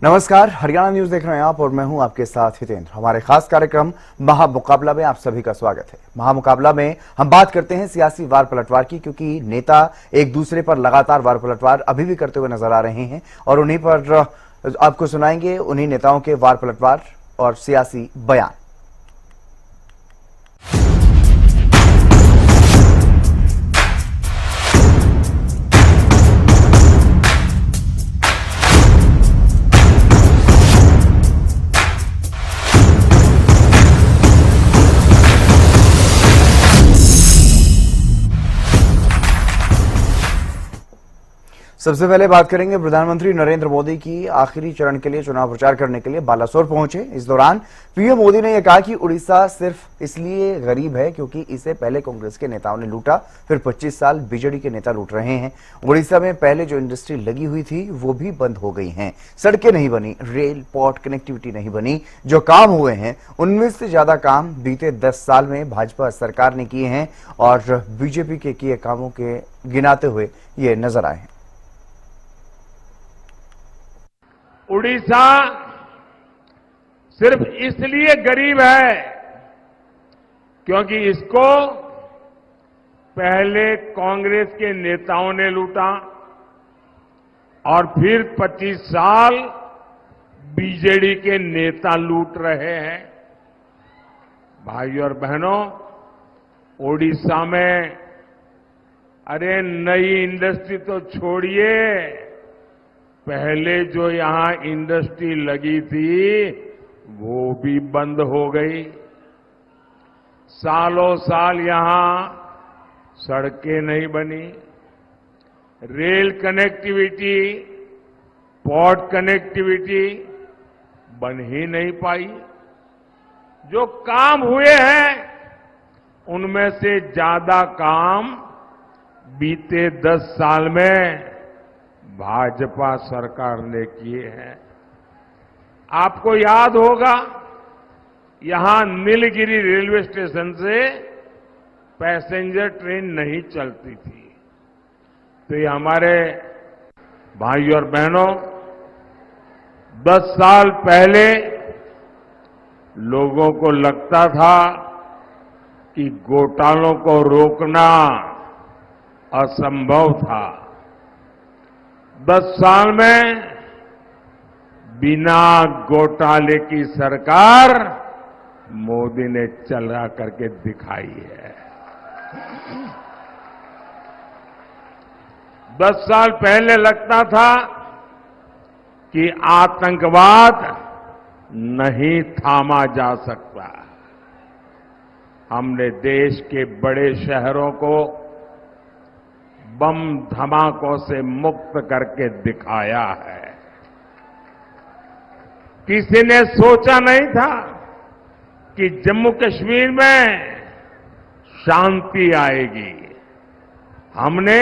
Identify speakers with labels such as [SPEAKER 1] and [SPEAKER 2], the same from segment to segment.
[SPEAKER 1] नमस्कार, हरियाणा न्यूज देख रहे हैं आप और मैं हूं आपके साथ हितेंद्र। हमारे खास कार्यक्रम महामुकाबला में आप सभी का स्वागत है। महामुकाबला में हम बात करते हैं सियासी वार पलटवार की, क्योंकि नेता एक दूसरे पर लगातार वार पलटवार अभी भी करते हुए नजर आ रहे हैं और उन्हीं पर आपको सुनाएंगे उन्हीं नेताओं के वार पलटवार और सियासी बयान। सबसे पहले बात करेंगे प्रधानमंत्री नरेंद्र मोदी की। आखिरी चरण के लिए चुनाव प्रचार करने के लिए बालासोर पहुंचे। इस दौरान पीएम मोदी ने यह कहा कि उड़ीसा सिर्फ इसलिए गरीब है क्योंकि इसे पहले कांग्रेस के नेताओं ने लूटा, फिर 25 साल बीजेडी के नेता लूट रहे हैं। उड़ीसा में पहले जो इंडस्ट्री लगी हुई थी वो भी बंद हो गई है, सड़कें नहीं बनी, रेल पोर्ट कनेक्टिविटी नहीं बनी। जो काम हुए हैं उनमें से ज्यादा काम बीते 10 साल में भाजपा सरकार ने किए हैं और बीजेपी के किए कामों के गिनाते हुए ये नजर आए हैं।
[SPEAKER 2] उड़ीसा सिर्फ इसलिए गरीब है क्योंकि इसको पहले कांग्रेस के नेताओं ने लूटा और फिर 25 साल बीजेडी के नेता लूट रहे हैं। भाइयों और बहनों, उड़ीसा में अरे नई इंडस्ट्री तो छोड़िए, पहले जो यहां इंडस्ट्री लगी थी वो भी बंद हो गई। सालों साल यहां सड़कें नहीं बनी, रेल कनेक्टिविटी, पोर्ट कनेक्टिविटी बन ही नहीं पाई। जो काम हुए हैं उनमें से ज्यादा काम बीते 10 साल में भाजपा सरकार ने किए हैं। आपको याद होगा, यहां नीलगिरी रेलवे स्टेशन से पैसेंजर ट्रेन नहीं चलती थी। तो ये हमारे भाइयों और बहनों, 10 साल पहले लोगों को लगता था कि घोटालों को रोकना असंभव था। 10 साल में बिना घोटाले की सरकार मोदी ने चला करके दिखाई है। 10 साल पहले लगता था कि आतंकवाद नहीं थामा जा सकता। हमने देश के बड़े शहरों को बम धमाकों से मुक्त करके दिखाया है। किसी ने सोचा नहीं था कि जम्मू कश्मीर में शांति आएगी। हमने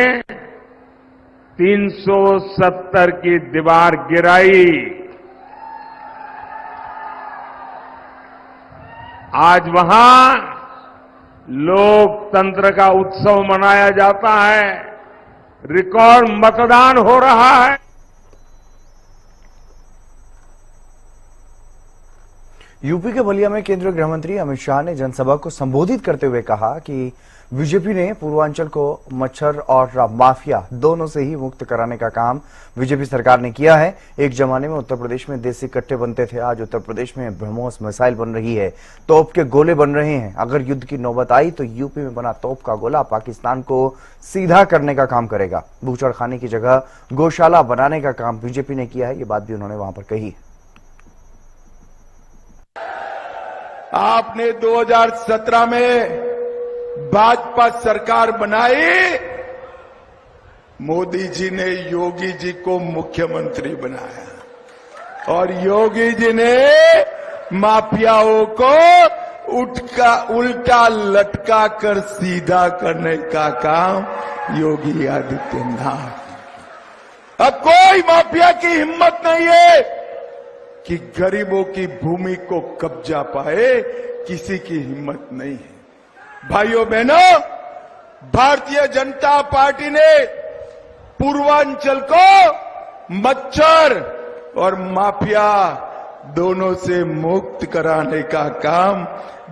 [SPEAKER 2] 370 की दीवार गिराई। आज वहां लोकतंत्र का उत्सव मनाया जाता है, रिकॉर्ड मतदान हो रहा है।
[SPEAKER 1] यूपी के बलिया में केंद्रीय गृह मंत्री अमित शाह ने जनसभा को संबोधित करते हुए कहा कि बीजेपी ने पूर्वांचल को मच्छर और माफिया दोनों से ही मुक्त कराने का काम बीजेपी सरकार ने किया है। एक जमाने में उत्तर प्रदेश में देसी कट्टे बनते थे, आज उत्तर प्रदेश में ब्रह्मोस मिसाइल बन रही है, तोप के गोले बन रहे हैं। अगर युद्ध की नौबत आई तो यूपी में बना तोप का गोला पाकिस्तान को सीधा करने का काम करेगा। बूचड़खाने की जगह गौशाला बनाने का काम बीजेपी ने किया है, ये बात भी उन्होंने वहां पर कही है।
[SPEAKER 3] आपने 2017 में भाजपा सरकार बनाई, मोदी जी ने योगी जी को मुख्यमंत्री बनाया और योगी जी ने माफियाओं को उल्टा लटका कर सीधा करने का काम योगी आदित्यनाथ। अब कोई माफिया की हिम्मत नहीं है कि गरीबों की भूमि को कब्जा पाए, किसी की हिम्मत नहीं है। भाइयों बहनों, भारतीय जनता पार्टी ने पूर्वांचल को मच्छर और माफिया दोनों से मुक्त कराने का काम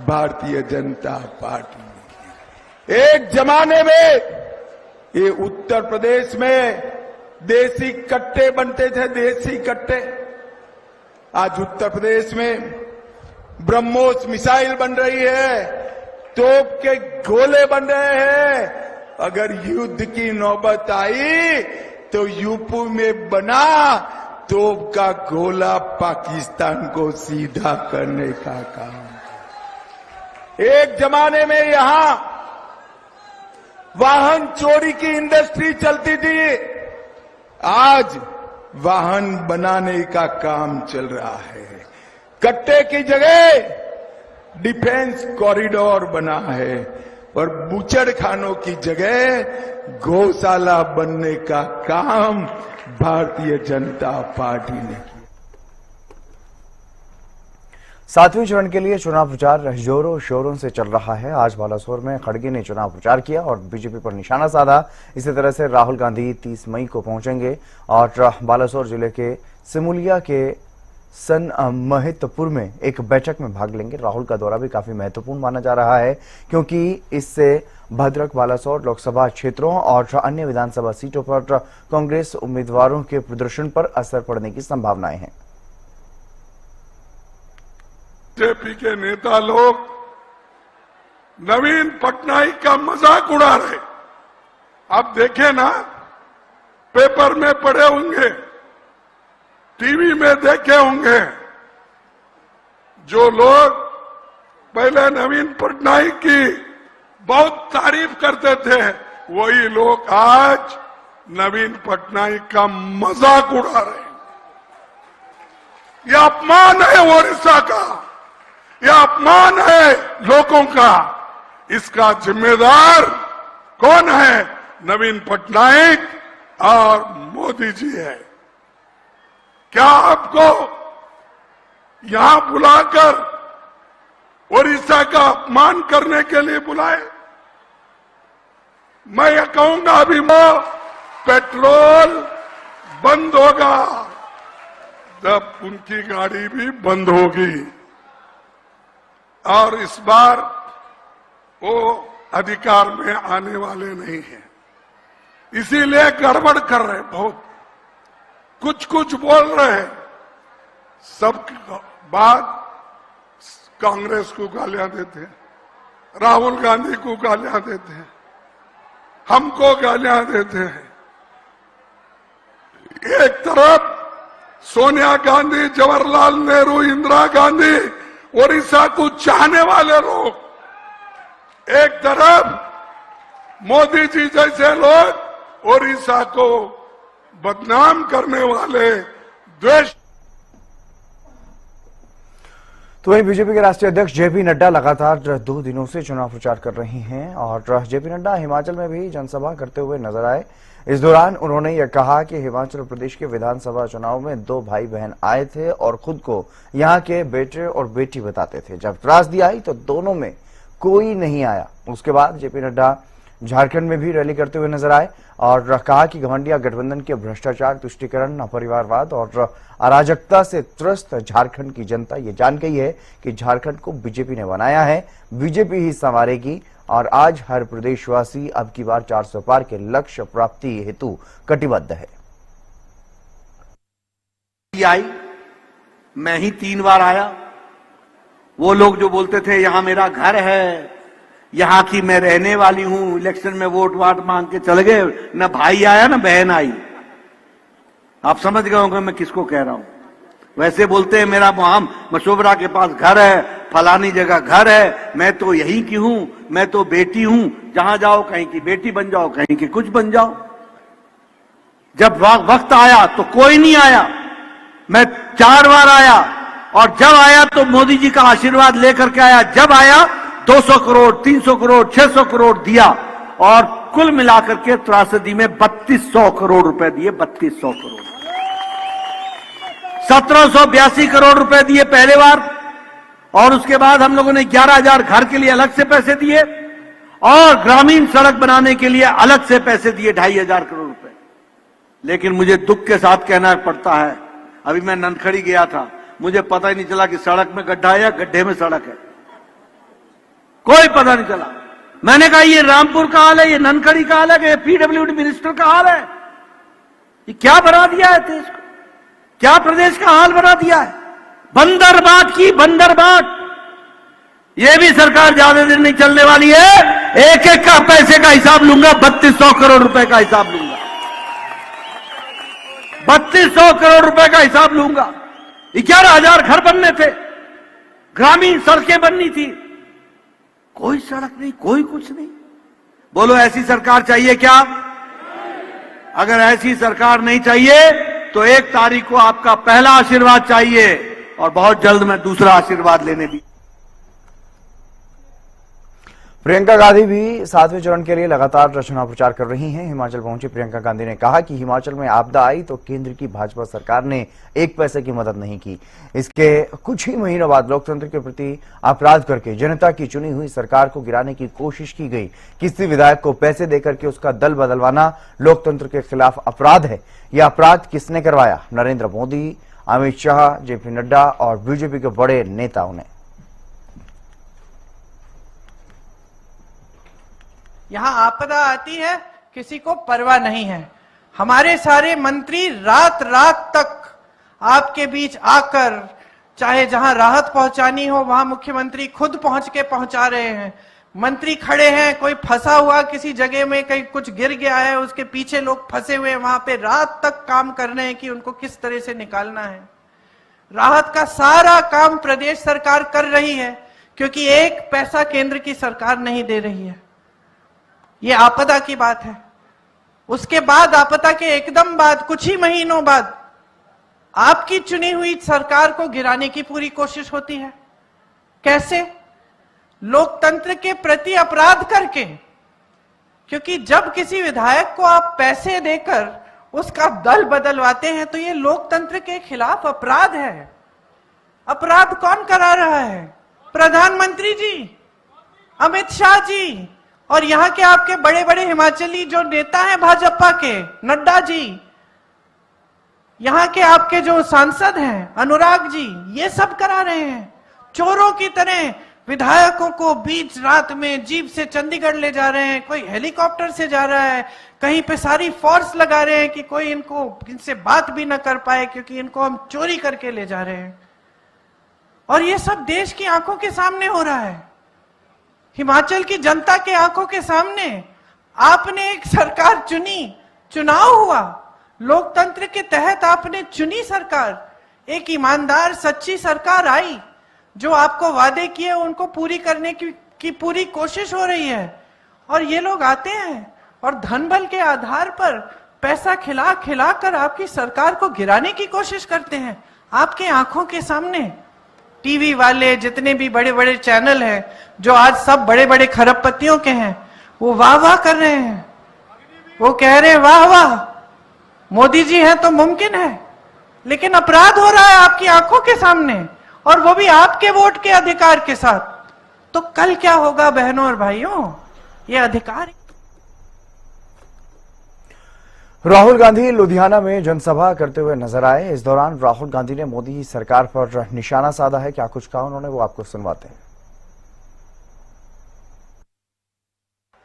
[SPEAKER 3] भारतीय जनता पार्टी ने किया। एक जमाने में ये उत्तर प्रदेश में देसी कट्टे बनते थे, देसी कट्टे। आज उत्तर प्रदेश में ब्रह्मोस मिसाइल बन रही है, तोप के गोले बन रहे हैं। अगर युद्ध की नौबत आई तो यूपी में बना तोप का गोला पाकिस्तान को सीधा करने का काम। एक जमाने में यहां वाहन चोरी की इंडस्ट्री चलती थी, आज वाहन बनाने का काम चल रहा है। कट्टे की जगह डिफेंस कॉरिडोर बना है और बूचड़ खानों की जगह गौशाला बनने का काम भारतीय जनता पार्टी ने किया।
[SPEAKER 1] 7वें चरण के लिए चुनाव प्रचार जोरों शोरों से चल रहा है। आज बालासोर में खड़गे ने चुनाव प्रचार किया और बीजेपी पर निशाना साधा। इसी तरह से राहुल गांधी 30 मई को पहुंचेंगे और बालासोर जिले के सिमुलिया के सनमहितपुर में एक बैठक में भाग लेंगे। राहुल का दौरा भी काफी महत्वपूर्ण माना जा रहा है क्योंकि इससे भद्रक, बालासोर लोकसभा क्षेत्रों और अन्य विधानसभा सीटों पर कांग्रेस उम्मीदवारों के प्रदर्शन पर असर पड़ने की संभावनाएं हैं।
[SPEAKER 4] बीजेपी के नेता लोग नवीन पटनायक का मजाक उड़ा रहे। आप देखें ना, पेपर में पढ़े होंगे, टीवी में देखे होंगे, जो लोग पहले नवीन पटनायक की बहुत तारीफ करते थे, वही लोग आज नवीन पटनायक का मजाक उड़ा रहे हैं। यह अपमान है ओडिशा का, यह अपमान है लोगों का। इसका जिम्मेदार कौन है? नवीन पटनायक और मोदी जी है। क्या आपको यहां बुलाकर ओडिशा का अपमान करने के लिए बुलाए? मैं यह कहूंगा, अभी वो पेट्रोल बंद होगा जब उनकी गाड़ी भी बंद होगी, और इस बार वो अधिकार में आने वाले नहीं हैं। इसीलिए गड़बड़ कर रहे, बहुत कुछ कुछ बोल रहे हैं। सब बात कांग्रेस को गालियां देते हैं, राहुल गांधी को गालियां देते हैं, हमको गालियां देते हैं। एक तरफ सोनिया गांधी, जवाहरलाल नेहरू, इंदिरा गांधी, ओडिशा को चाहने वाले लोग, एक तरफ मोदी जी जैसे लोग ओडिशा को बदनाम करने वाले द्वेष।
[SPEAKER 1] तो वहीं बीजेपी के राष्ट्रीय अध्यक्ष जेपी नड्डा लगातार 2 दिनों से चुनाव प्रचार कर रहे हैं और जेपी नड्डा हिमाचल में भी जनसभा करते हुए नजर आए। इस दौरान उन्होंने यह कहा कि हिमाचल प्रदेश के विधानसभा चुनाव में 2 भाई बहन आए थे और खुद को यहां के बेटे और बेटी बताते थे। जब त्रासदी आई तो दोनों में कोई नहीं आया। उसके बाद जेपी नड्डा झारखंड में भी रैली करते हुए नजर आए और कहा कि घमंडिया गठबंधन के भ्रष्टाचार, तुष्टीकरण, परिवारवाद और अराजकता से त्रस्त झारखंड की जनता ये जान गई है कि झारखंड को बीजेपी ने बनाया है, बीजेपी ही संवारेगी और आज हर प्रदेशवासी अब की बार 400 पार के लक्ष्य प्राप्ति हेतु कटिबद्ध है।
[SPEAKER 5] मैं ही 3 बार आया। वो लोग जो बोलते थे यहां मेरा घर है, यहां की मैं रहने वाली हूं, इलेक्शन में वोट वाट मांग के चले गए, न भाई आया न बहन आई। आप समझ गए होंगे मैं किसको कह रहा हूं। वैसे बोलते हैं मेरा वहां मशोबरा के पास घर है, फलानी जगह घर है, मैं तो यहीं की हूं, मैं तो बेटी हूं, जहां जाओ कहीं की बेटी बन जाओ, कहीं की कुछ बन जाओ। जब वक्त आया तो कोई नहीं आया। मैं 4 बार आया और जब आया तो मोदी जी का आशीर्वाद लेकर के आया। जब आया 200 करोड़, 300 करोड़, 600 करोड़ दिया और कुल मिलाकर के त्रासदी में 3200 करोड़ रुपए दिए। 3200 करोड़, 1782 करोड़ रुपए दिए पहले बार, और उसके बाद हम लोगों ने 11,000 घर के लिए अलग से पैसे दिए और ग्रामीण सड़क बनाने के लिए अलग से पैसे दिए 2,500 करोड़ रुपए। लेकिन मुझे दुख के साथ कहना पड़ता है, अभी मैं ननखड़ी गया था, मुझे पता ही नहीं चला कि सड़क में गड्ढा है या गड्ढे में सड़क है, कोई पता नहीं चला। मैंने कहा ये रामपुर का हाल है, ये ननखड़ी का हाल है, कि पीडब्ल्यूडी मिनिस्टर का हाल है? ये क्या बना दिया है देश को, क्या प्रदेश का हाल बना दिया है? बंदरबाट की बंदरबाट। ये भी सरकार ज्यादा दिन नहीं चलने वाली है, एक एक का पैसे का हिसाब लूंगा, 3200 करोड़ रुपए का हिसाब लूंगा, 3200 करोड़ रुपए का हिसाब लूंगा। 11,000 घर बनने थे, ग्रामीण सड़कें बननी थी, कोई सड़क नहीं, कोई कुछ नहीं। बोलो ऐसी सरकार चाहिए क्या? अगर ऐसी सरकार नहीं चाहिए तो 1 तारीख को आपका पहला आशीर्वाद चाहिए और बहुत जल्द मैं दूसरा आशीर्वाद लेने भी।
[SPEAKER 1] प्रियंका गांधी भी 7वें चरण के लिए लगातार चुनाव प्रचार कर रही हैं। हिमाचल पहुंची प्रियंका गांधी ने कहा कि हिमाचल में आपदा आई तो केंद्र की भाजपा सरकार ने 1 पैसे की मदद नहीं की। इसके कुछ ही महीनों बाद लोकतंत्र के प्रति अपराध करके जनता की चुनी हुई सरकार को गिराने की कोशिश की गई। किसी विधायक को पैसे देकर के उसका दल बदलवाना लोकतंत्र के खिलाफ अपराध है। यह अपराध किसने करवाया? नरेंद्र मोदी, अमित शाह, जेपी नड्डा और बीजेपी के बड़े नेताओं ने।
[SPEAKER 6] यहाँ आपदा आती है, किसी को परवाह नहीं है। हमारे सारे मंत्री रात रात तक आपके बीच आकर, चाहे जहां राहत पहुंचानी हो वहां मुख्यमंत्री खुद पहुंच के पहुंचा रहे हैं। मंत्री खड़े हैं, कोई फंसा हुआ किसी जगह में, कहीं कुछ गिर गया है, उसके पीछे लोग फंसे हुए हैं, वहां पे रात तक काम कर रहे हैं कि उनको किस तरह से निकालना है। राहत का सारा काम प्रदेश सरकार कर रही है, क्योंकि 1 पैसा केंद्र की सरकार नहीं दे रही है। ये आपदा की बात है। उसके बाद, आपदा के एकदम बाद, कुछ ही महीनों बाद आपकी चुनी हुई सरकार को गिराने की पूरी कोशिश होती है। कैसे? लोकतंत्र के प्रति अपराध करके। क्योंकि जब किसी विधायक को आप पैसे देकर उसका दल बदलवाते हैं तो ये लोकतंत्र के खिलाफ अपराध है। अपराध कौन करा रहा है? प्रधानमंत्री जी, अमित शाह जी, और यहां के आपके बड़े बड़े हिमाचली जो नेता हैं भाजपा के, नड्डा जी, यहां के आपके जो सांसद हैं अनुराग जी, ये सब करा रहे हैं। चोरों की तरह विधायकों को बीच रात में जीप से चंडीगढ़ ले जा रहे हैं, कोई हेलीकॉप्टर से जा रहा है, कहीं पे सारी फोर्स लगा रहे हैं कि कोई इनसे बात भी ना कर पाए, क्योंकि इनको हम चोरी करके ले जा रहे हैं। और ये सब देश की आंखों के सामने हो रहा है, हिमाचल की जनता के आंखों के सामने। आपने एक सरकार चुनी, चुनाव हुआ, लोकतंत्र के तहत आपने चुनी सरकार, एक ईमानदार सच्ची सरकार आई, जो आपको वादे किए उनको पूरी करने की पूरी कोशिश हो रही है। और ये लोग आते हैं और धन बल के आधार पर पैसा खिला खिला कर आपकी सरकार को गिराने की कोशिश करते हैं। आपके आंखों के सामने टीवी वाले, जितने भी बड़े बड़े चैनल हैं, जो आज सब बड़े बड़े खरबपतियों के हैं, वो वाह वाह कर रहे हैं। वो कह रहे हैं वाह वाह, मोदी जी हैं तो मुमकिन है। लेकिन अपराध हो रहा है आपकी आंखों के सामने, और वो भी आपके वोट के अधिकार के साथ। तो कल क्या होगा बहनों और भाइयों? ये अधिकार।
[SPEAKER 1] राहुल गांधी लुधियाना में जनसभा करते हुए नजर आए। इस दौरान राहुल गांधी ने मोदी सरकार पर निशाना साधा है। क्या कुछ कहा उन्होंने, वो आपको सुनवाते हैं।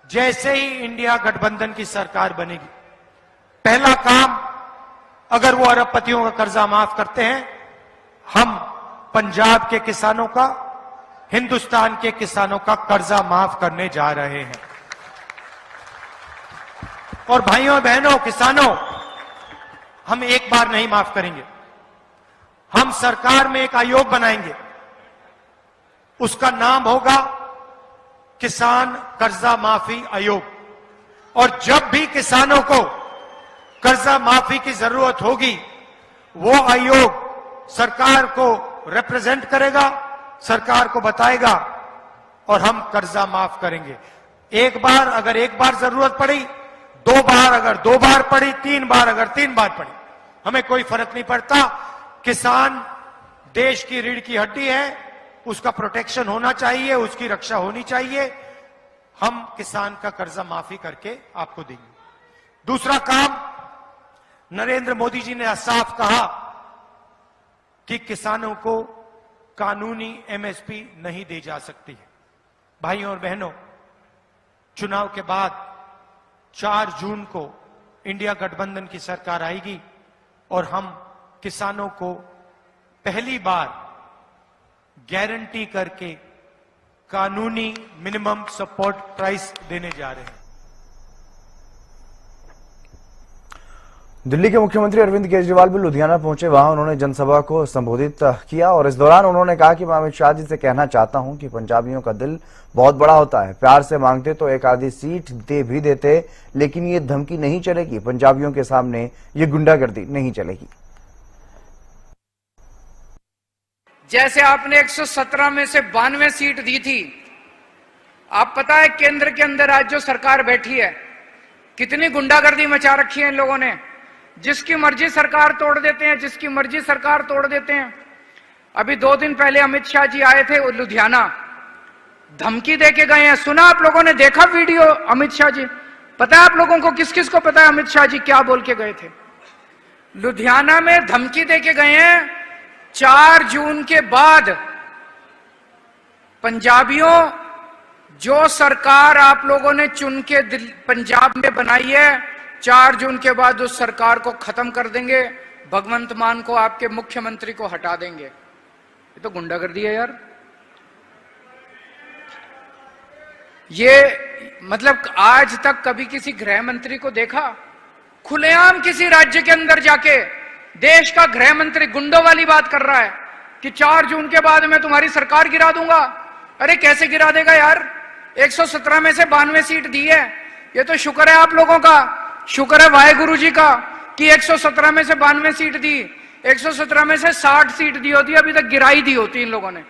[SPEAKER 7] जैसे ही इंडिया गठबंधन की सरकार बनेगी, पहला काम, अगर वो अरबपतियों का कर्जा माफ करते हैं, हम पंजाब के किसानों का, हिंदुस्तान के किसानों का कर्जा माफ करने जा रहे हैं। और भाइयों बहनों किसानों, हम एक बार नहीं माफ करेंगे। हम सरकार में एक आयोग बनाएंगे, उसका नाम होगा किसान कर्जा माफी आयोग। और जब भी किसानों को कर्जा माफी की जरूरत होगी, वो आयोग सरकार को रिप्रेजेंट करेगा, सरकार को बताएगा और हम कर्जा माफ करेंगे। एक बार अगर एक बार जरूरत पड़ी, 2 बार अगर 2 बार पड़ी, 3 बार अगर 3 बार पड़ी, हमें कोई फर्क नहीं पड़ता। किसान देश की रीढ़ की हड्डी है, उसका प्रोटेक्शन होना चाहिए, उसकी रक्षा होनी चाहिए। हम किसान का कर्जा माफी करके आपको देंगे। दूसरा काम, नरेंद्र मोदी जी ने साफ कहा कि किसानों को कानूनी एमएसपी नहीं दी जा सकती है। भाइयों और बहनों, चुनाव के बाद 4 जून को इंडिया गठबंधन की सरकार आएगी और हम किसानों को पहली बार गारंटी करके कानूनी मिनिमम सपोर्ट प्राइस देने जा रहे हैं।
[SPEAKER 1] दिल्ली के मुख्यमंत्री अरविंद केजरीवाल भी लुधियाना पहुंचे। वहां उन्होंने जनसभा को संबोधित किया और इस दौरान उन्होंने कहा कि मैं अमित शाह जी से कहना चाहता हूं कि पंजाबियों का दिल बहुत बड़ा होता है, प्यार से मांगते तो एक आधी सीट दे भी देते, लेकिन ये धमकी नहीं चलेगी, पंजाबियों के सामने ये गुंडागर्दी नहीं चलेगी।
[SPEAKER 8] जैसे आपने 117 में से 92 सीट दी थी, आप पता है केंद्र के अंदर आज जो सरकार बैठी है कितनी गुंडागर्दी मचा रखी है इन लोगों ने। जिसकी मर्जी सरकार तोड़ देते हैं, जिसकी मर्जी सरकार तोड़ देते हैं। अभी 2 दिन पहले अमित शाह जी आए थे लुधियाना, धमकी दे के गए हैं। सुना आप लोगों ने, देखा वीडियो अमित शाह जी? पता है आप लोगों को, किस किस को पता है अमित शाह जी क्या बोल के गए थे? लुधियाना में धमकी दे के गए हैं 4 जून के बाद पंजाबियों, जो सरकार आप लोगों ने चुन के पंजाब में बनाई है, 4 जून के बाद उस सरकार को खत्म कर देंगे, भगवंत मान को, आपके मुख्यमंत्री को हटा देंगे। ये तो गुंडागर्दी है यार। ये मतलब आज तक कभी किसी गृह मंत्री को देखा खुलेआम किसी राज्य के अंदर जाके देश का गृह मंत्री गुंडों वाली बात कर रहा है कि 4 जून के बाद मैं तुम्हारी सरकार गिरा दूंगा? अरे कैसे गिरा देगा यार? 117 में से 92 सीट दी है। ये तो शुक्र है आप लोगों का, शुक्र है वाहेगुरु जी का कि 117 में से 92 सीट दी। 117 में से 60 सीट दी होती, अभी तक गिराई दी होती इन लोगों ने।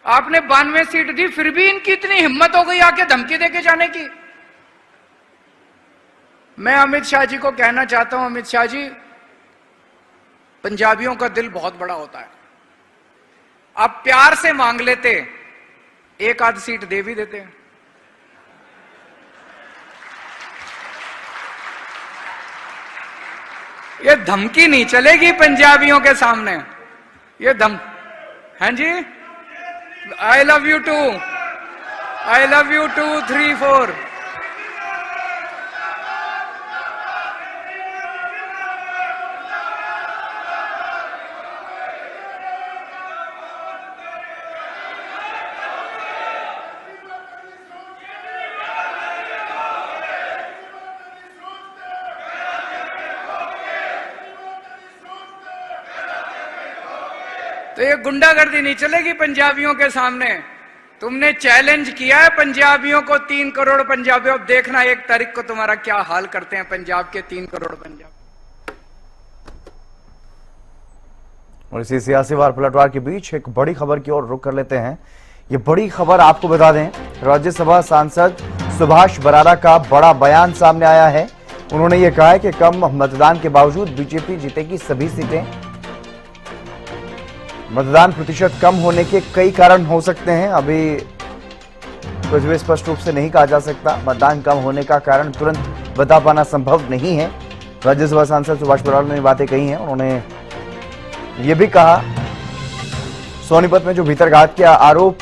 [SPEAKER 8] आपने 92 सीट दी, फिर भी इनकी इतनी हिम्मत हो गई आके धमकी देके जाने की। मैं अमित शाह जी को कहना चाहता हूं, अमित शाह जी, पंजाबियों का दिल बहुत बड़ा होता है। आप प्यार से मांग लेते, एक आध सीट दे भी देते। ये धमकी नहीं चलेगी पंजाबियों के सामने। ये हाँ जी, I love you too, I love you 2, 3, 4। तो ये गुंडागर्दी नहीं चलेगी पंजाबियों के सामने। तुमने चैलेंज किया है पंजाबियों को, 3 करोड़ पंजाबियों। अब देखना 1 तारीख को तुम्हारा क्या हाल करते हैं पंजाब के 3 करोड़ पंजाब।
[SPEAKER 1] और इसी सियासी वार पलटवार के बीच एक बड़ी खबर की ओर रुख कर लेते हैं। ये बड़ी खबर आपको बता दें, राज्यसभा सांसद सुभाष बराला का बड़ा बयान सामने आया है। उन्होंने ये कहा है कि कम मतदान के बावजूद बीजेपी जीतेगी सभी सीटें। मतदान प्रतिशत कम होने के कई कारण हो सकते हैं, अभी कुछ भी स्पष्ट रूप से नहीं कहा जा सकता। मतदान कम होने का कारण तुरंत बता पाना संभव नहीं है। राज्यसभा सांसद सुभाष बराला ने बातें कही हैं। उन्होंने ये भी कहा, सोनीपत में जो भीतरघात के आरोप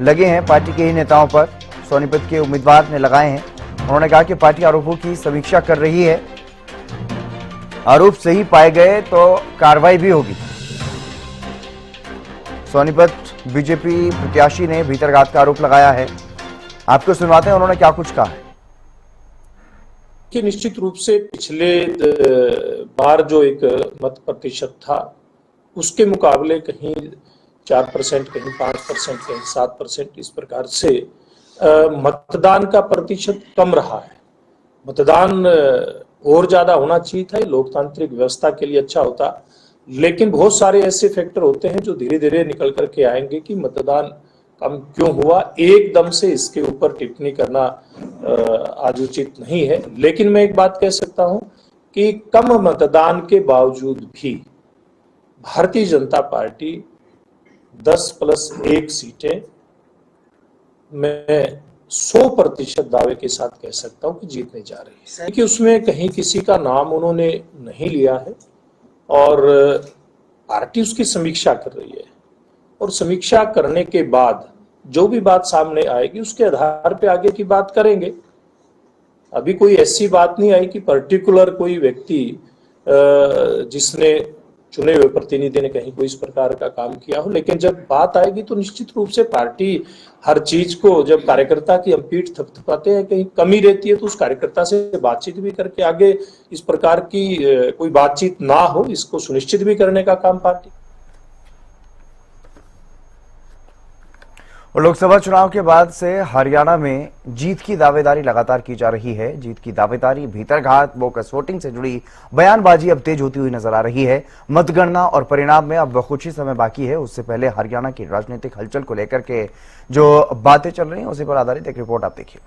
[SPEAKER 1] लगे हैं पार्टी के ही नेताओं पर, सोनीपत के उम्मीदवार ने लगाए हैं। उन्होंने कहा कि पार्टी आरोपों की समीक्षा कर रही है, आरोप सही पाए गए तो कार्रवाई भी होगी। सोनीपत बीजेपी प्रत्याशी ने भीतरघात का आरोप लगाया है। आपको सुनवाते हैं उन्होंने क्या कुछ कहा है।
[SPEAKER 9] कि निश्चित रूप से पिछले बार जो एक मत प्रतिशत था उसके मुकाबले कहीं 4%, कहीं 5%, कहीं 7%, इस प्रकार से मतदान का प्रतिशत कम रहा है। मतदान और ज्यादा होना चाहिए था, लोकतांत्रिक व्यवस्था के लिए अच्छा होता, लेकिन बहुत सारे ऐसे फैक्टर होते हैं जो धीरे धीरे निकल करके आएंगे कि मतदान कम क्यों हुआ। एकदम से इसके ऊपर टिप्पणी करना आज उचित नहीं है, लेकिन मैं एक बात कह सकता हूं कि कम मतदान के बावजूद भी भारतीय जनता पार्टी 10+1 सीटें मैं 100% दावे के साथ कह सकता हूं कि जीतने जा रही है। कि उसमें कहीं किसी का नाम उन्होंने नहीं लिया है और पार्टी उसकी समीक्षा कर रही है और समीक्षा करने के बाद जो भी बात सामने आएगी उसके आधार पे आगे की बात करेंगे। अभी कोई ऐसी बात नहीं आई कि पर्टिकुलर कोई व्यक्ति जिसने चुने हुए प्रतिनिधि ने कहीं कोई इस प्रकार का काम किया हो, लेकिन जब बात आएगी तो निश्चित रूप से पार्टी हर चीज को, जब कार्यकर्ता की हम पीठ थपथपाते हैं, कहीं कमी रहती है तो उस कार्यकर्ता से बातचीत भी करके आगे इस प्रकार की कोई बातचीत ना हो इसको सुनिश्चित भी करने का काम पार्टी।
[SPEAKER 1] और लोकसभा चुनाव के बाद से हरियाणा में जीत की दावेदारी लगातार की जा रही है। जीत की दावेदारी, भीतरघात, बोगस वोटिंग से जुड़ी बयानबाजी अब तेज होती हुई नजर आ रही है। मतगणना और परिणाम में अब कुछ ही समय बाकी है। उससे पहले हरियाणा की राजनीतिक हलचल को लेकर के जो बातें चल रही हैं उसी पर आधारित एक रिपोर्ट आप देखिए।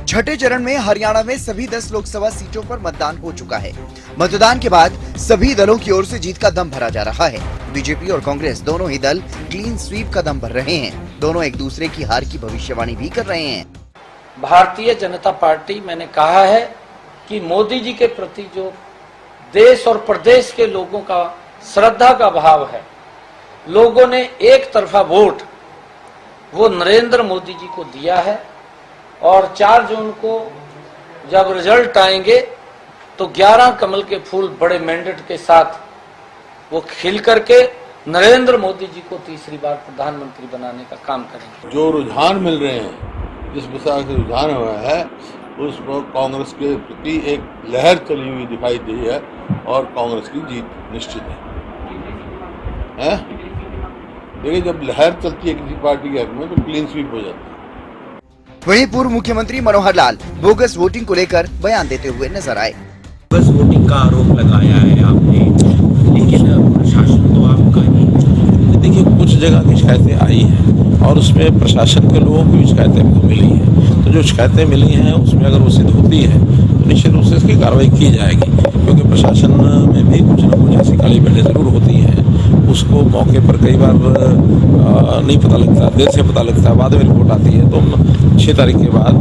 [SPEAKER 1] छठे चरण में हरियाणा में सभी 10 लोकसभा सीटों पर मतदान हो चुका है। मतदान के बाद सभी दलों की ओर से जीत का दम भरा जा रहा है। बीजेपी और कांग्रेस दोनों ही दल क्लीन स्वीप का दम भर रहे हैं। दोनों एक दूसरे की हार की भविष्यवाणी भी कर रहे हैं।
[SPEAKER 10] भारतीय जनता पार्टी, मैंने कहा है कि मोदी जी के प्रति जो देश और प्रदेश के लोगों का श्रद्धा का भाव है, लोगों ने एक तरफा वोट वो नरेंद्र मोदी जी को दिया है और 4 जून को जब रिजल्ट आएंगे तो 11 कमल के फूल बड़े मैंडेट के साथ वो खिल करके नरेंद्र मोदी जी को तीसरी बार प्रधानमंत्री बनाने का काम करेंगे।
[SPEAKER 11] जो रुझान मिल रहे हैं, जिस प्रकार से रुझान हुआ है, उस पर कांग्रेस के प्रति एक लहर चली हुई दिखाई दी है और कांग्रेस की जीत निश्चित है। देखिए, जब लहर चलती है किसी पार्टी के हक में तो क्लीन स्वीप हो जाती है।
[SPEAKER 1] वहीं पूर्व मुख्यमंत्री मनोहर लाल बोगस वोटिंग को लेकर बयान देते हुए नजर आए।
[SPEAKER 12] बोगस वोटिंग का आरोप लगाया है आपने, लेकिन प्रशासन तो आपका ही।
[SPEAKER 11] देखिए, कुछ जगह की शिकायतें आई हैं और उसमें प्रशासन के लोगों की भी शिकायतें हमको मिली हैं। तो जो शिकायतें मिली हैं उसमें अगर वो सिद्ध होती है तो निश्चित रूप से इसकी कार्रवाई की जाएगी, क्योंकि प्रशासन में भी कुछ न कुछ ऐसी काली बैठें जरूर होती हैं। उसको मौके पर कई बार नहीं पता लगता, देर से पता लगता है, बाद में रिपोर्ट आती है। तो हम 6 तारीख के बाद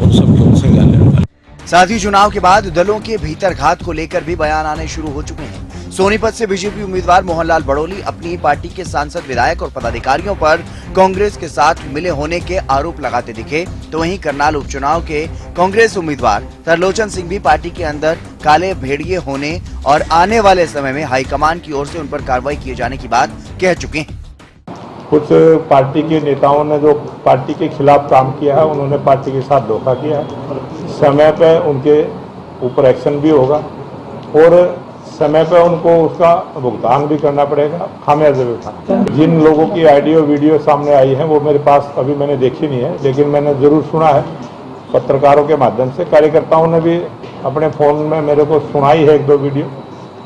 [SPEAKER 11] उन सब के संज्ञान लेने वाले।
[SPEAKER 1] साथ ही चुनाव के बाद दलों के भीतरघात को लेकर भी बयान आने शुरू हो चुके हैं। सोनीपत से बीजेपी उम्मीदवार मोहनलाल बड़ोली अपनी पार्टी के सांसद, विधायक और पदाधिकारियों पर कांग्रेस के साथ मिले होने के आरोप लगाते दिखे, तो वहीं करनाल उपचुनाव के कांग्रेस उम्मीदवार तरलोचन सिंह भी पार्टी के अंदर काले भेड़िए होने और आने वाले समय में हाईकमान की ओर से उन पर कार्रवाई किए जाने की बात कह चुके हैं।
[SPEAKER 13] कुछ पार्टी के नेताओं ने जो पार्टी के खिलाफ काम किया है, उन्होंने पार्टी के साथ धोखा किया है। समय पे उनके ऊपर एक्शन भी होगा और समय पे उनको उसका भुगतान भी करना पड़ेगा, खामियाजा भी उठाना। जिन लोगों की ऑडियो वीडियो सामने आई है वो मेरे पास अभी मैंने देखी नहीं है, लेकिन मैंने जरूर सुना है पत्रकारों के माध्यम से। कार्यकर्ताओं ने भी अपने फोन में मेरे को सुनाई है 1-2 वीडियो,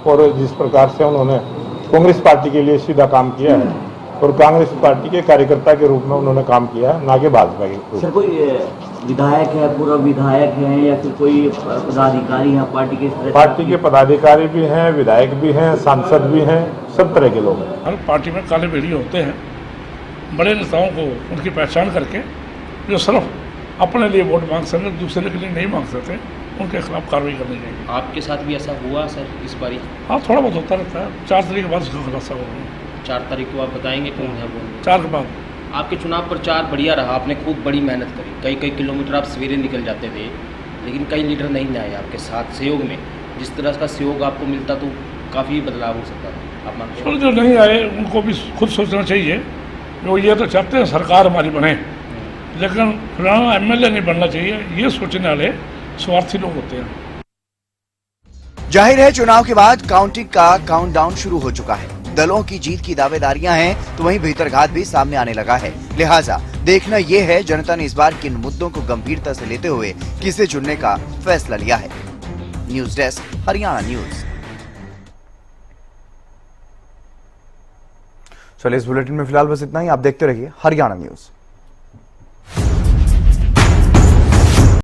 [SPEAKER 13] और जिस प्रकार से उन्होंने कांग्रेस पार्टी के लिए सीधा काम किया है और कांग्रेस पार्टी के कार्यकर्ता के रूप में उन्होंने काम किया है, ना कि भाजपा के।
[SPEAKER 12] सर, कोई विधायक है, पूर्व विधायक है या फिर कोई पदाधिकारी है पार्टी के?
[SPEAKER 13] पार्टी के पदाधिकारी भी हैं, विधायक भी हैं, सांसद भी हैं, सब तरह के लोग हैं।
[SPEAKER 14] हर पार्टी में काले भेड़िए होते हैं। बड़े नेताओं को उनकी पहचान करके जो सिर्फ अपने लिए वोट मांग सकते, दूसरे के लिए नहीं मांग सकते, उनके खिलाफ कार्रवाई करनी चाहिए।
[SPEAKER 12] आपके साथ भी ऐसा हुआ सर इस बारी?
[SPEAKER 14] हाँ, थोड़ा बहुत होता रहता है। 4 तारीख के बाद उसका खुलासा होगा।
[SPEAKER 12] 4 तारीख को आप बताएंगे कौन है वो?
[SPEAKER 14] 4 के बाद।
[SPEAKER 12] आपके चुनाव प्रचार बढ़िया रहा, आपने खूब बड़ी मेहनत करी, कई किलोमीटर आप सवेरे निकल जाते थे, लेकिन कई लीडर नहीं आए आपके साथ सहयोग में। जिस तरह का सहयोग आपको मिलता तो काफ़ी बदलाव हो सकता था। आप मानते हैं?
[SPEAKER 14] जो नहीं आए उनको भी खुद सोचना चाहिए। वो ये तो चाहते हैं सरकार हमारी बने, लेकिन फलाना MLA नहीं बनना चाहिए, ये सोचने वाले स्वार्थी लोग होते हैं।
[SPEAKER 1] जाहिर है चुनाव के बाद काउंटिंग का काउंटडाउन शुरू हो चुका है। दलों की जीत की दावेदारियां हैं तो वहीं भीतरघात भी सामने आने लगा है। लिहाजा देखना यह है जनता ने इस बार किन मुद्दों को गंभीरता से लेते हुए किसे चुनने का फैसला लिया है। News desk, Haryana news. चलिए, इस बुलेटिन में फिलहाल बस इतना ही। आप देखते रहिए हरियाणा न्यूज।